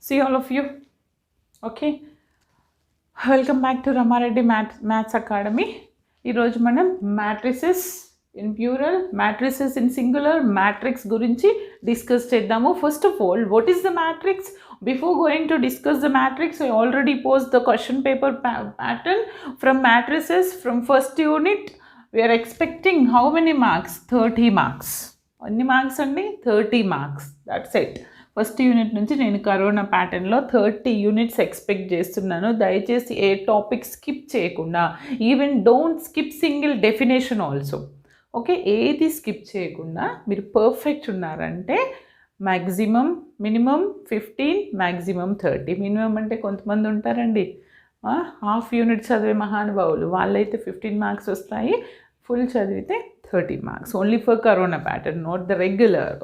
See all of you. Okay. Welcome back to Ramareddy maths academy. ఈరోజు మనం matrices in plural, matrices in singular, matrix గురించి discuss చేద్దాము. First of all, what is the matrix? Before going to discuss the matrix, I already posed the question paper pattern from matrices from first unit. We are expecting how many marks? 30 marks. Any marks andi? 30 marks. That's it. First unit నుంచి నేను corona ప్యాటర్న్లో 30 units expect చేస్తున్నాను. దయచేసి ఏ topic skip చేయకుండా, even don't skip single definition also. Okay, ఏది skip చేయకుండా మీరు perfect ఉన్నారంటే మినిమం 15, మ్యాక్సిమం 30. మినిమం అంటే కొంతమంది ఉంటారండి హాఫ్ యూనిట్ చదివే మహానుభావులు, వాళ్ళైతే 15 మార్క్స్ వస్తాయి. ఫుల్ చదివితే 30 marks. Only for corona pattern, not the regular.